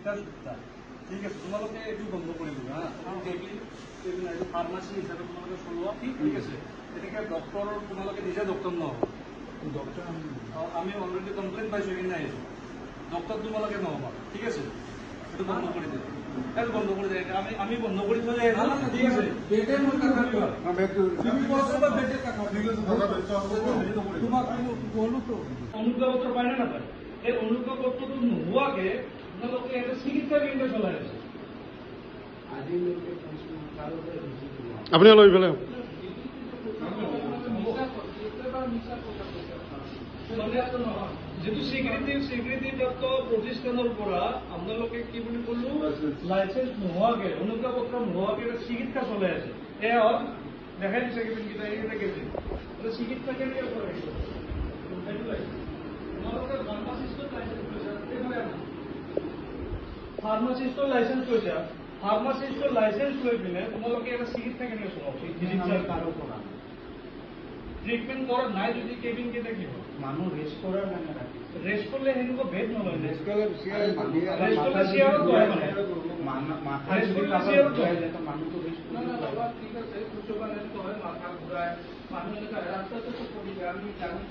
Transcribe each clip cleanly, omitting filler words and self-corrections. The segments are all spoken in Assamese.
মিথ্যা সত্য ঠিক আছে তোমালোকে এইটো বন্ধ কৰি দিবা ফাৰ্মাচী হিচাপে তোমালোকে চলোৱা ঠিক আছে গতিকে ডক্টৰ তোমালোকে নিজে ডক্টৰ নহ'ব ডক্টৰ আমি অলৰেডি কমপ্লেইন পাইছোঁ সেইখিনি আহিছোঁ ডক্টৰ তোমালোকে নহ'ব ঠিক আছে এইটো বন্ধ কৰি দিবা এইটো বন্ধ কৰি দিয়ে আমি বন্ধ কৰি থৈ যায় ঠিক আছে অনুজ্ঞাপত্ৰ পায় নে নাপায় এই অনুজ্ঞাপত্ৰটো নোহোৱাকে আপোনালোকে এটা চিকিৎসা কেন্দ্ৰ চলাই আছে আপুনি লৈ পেলাই যিটো স্বীকৃতিপ্ৰাপ্ত প্ৰতিষ্ঠানৰ পৰা আপোনালোকে কি বুলি ক'লো লাইচেঞ্চ নোহোৱাকে অনুজ্ঞাপত্ৰ নোহোৱাকে চিকিৎসা চলাই আছে এয়া হ'ল দেখাই দিছে কেইটা এইকেইটা কেজি চিকিৎসা কেনেকৈ চলাই তোমালোকে ফাৰ্মাচিষ্টৰ লাইচেঞ্চ লৈছা ফাৰ্মাচিষ্টৰ লাইচেঞ্চ লৈ পিনে তোমালোকে এটা চিকিৎসা কেনেকৈ চলাব কাৰো পৰা ট্ৰিটমেণ্ট কৰা নাই যদি কেবিন কেইটা কি হয় মানুহ ৰেষ্ট কৰাৰ কাৰণে ৰেষ্ট কৰিলে সেনেকুৱা ভেদ নলয় ৰেষ্ট কৰিলে চিয়াৰত বহে মানুহটো ঠিক আছে কিছুমান হয় মাথা ঘূৰাই মানুহ এনেকুৱা ৰাস্তাটো পৰি যায় আমি জানি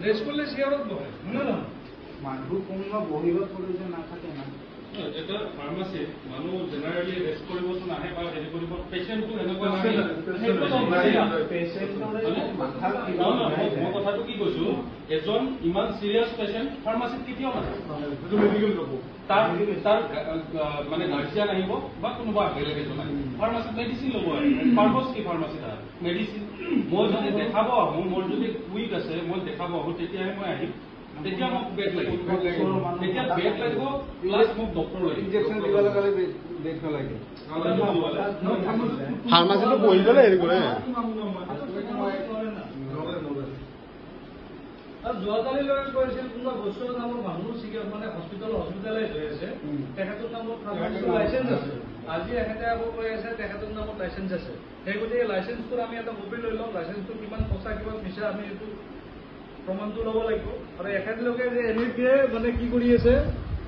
ৰেষ্ট কৰিলে চিয়াৰত বহে নহয় নহয় মানুহ কোনোবা বহিব প্ৰয়োজন নাথাকে না এটা ফাৰ্মাচীত মানুহ জেনেৰেলি ৰেষ্ট কৰিবতো নাহে বা হেৰি কৰিব পেচেণ্টটো এনেকুৱা মই কথাটো কি কৈছো এজন ইমান চিৰিয়াছ পেচেণ্ট ফাৰ্মাচীত কেতিয়াও নাহে মেডিকেল ল'ব তাৰ মানে গাৰ্জিয়ান আহিব বা কোনোবা বেলেগ এজন আহিব ফাৰ্মাচীত মেডিচিন ল'ব পাৰ্পজ কি ফাৰ্মাচীত মেডিচিন মই যদি দেখাব আহোঁ মোৰ যদি উইক আছে মই দেখাব আহোঁ তেতিয়াহে মই আহিম তেতিয়া মোক বেগ লাগিব তেতিয়া বেগ লাগিব প্লাছ মোক ডক্টৰ লাগিব ইনজেকশ্যন দিব লগালে বেগ নালাগে ফাৰ্মাচীটো বহি পেলাই হেৰি কৰে যোৱাকালিলৈকে কৈছিল কোনোবা বস্তুৰ নামৰ মানুহ মানে হস্পিটালে হৈ আছে তেখেতৰ নামত লাইচেঞ্চ আছে আজি এখেতে আকৌ কৈ আছে তেখেতৰ নামত লাইচেঞ্চ আছে সেই গতিকে লাইচেঞ্চটো আমি এটা কপি লৈ লওঁ লাইচেঞ্চটো কিমান সঁচা কিমান মিছা আমি এইটো প্ৰমাণটো ল'ব লাগিব আৰু এখেতলোকে যে এনেকে মানে কি কৰি আছে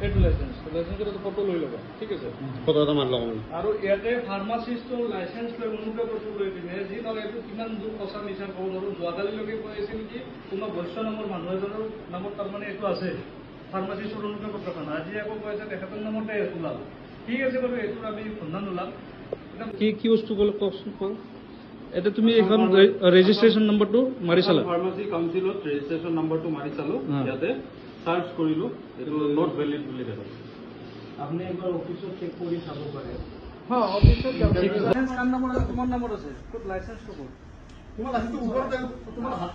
এইটো লাইচেঞ্চৰ ফটো লৈ ল'ব ঠিক আছে ফটো এটা মাৰি ল'ব আৰু ইয়াতে ফাৰ্মাচিষ্টৰ লাইচেঞ্চ লৈ অনুজ্ঞাপত্ৰ লৈ পিনে যি ধৰক এইটো কিমান দূৰ সঁচা মিছা ক'ব নোৱাৰোঁ যোৱাকালিলৈকে কৈ আছিল কি কোনোবা বৈশ্য নামৰ মানুহ এজনৰ নামত তাৰমানে এইটো আছে ফাৰ্মাচিষ্টৰ অনুজ্ঞাপত্ৰখন আজি আকৌ কৈ আছে তেখেতৰ নামতে ওলাল ঠিক আছে বাৰু এইটোৰ আমি সন্ধান ওলাম কি বস্তু ক'লে কওকচোন কওঁ এটা তুমি এখন ৰেজিষ্ট্ৰেশ্যন নম্বৰটো মাৰি চালা ফাৰ্মাচী কাউন্সিলত ৰেজিষ্ট্ৰেশ্যন নম্বৰটো মাৰি চালো ইয়াতে চাৰ্চ কৰিলো এইটো নট ভেলিড বুলি দেখাইছে আপুনি একবাৰ অফিচত চেক কৰি চাব পাৰে হ্যাঁ অফিসত লাইসেন্স কাৰ নাম্বাৰ আছে তোমাৰ নাম্বাৰ আছে লাইসেন্স তো তোমাৰ লাইসেন্স উপৰে তোমাৰ হাত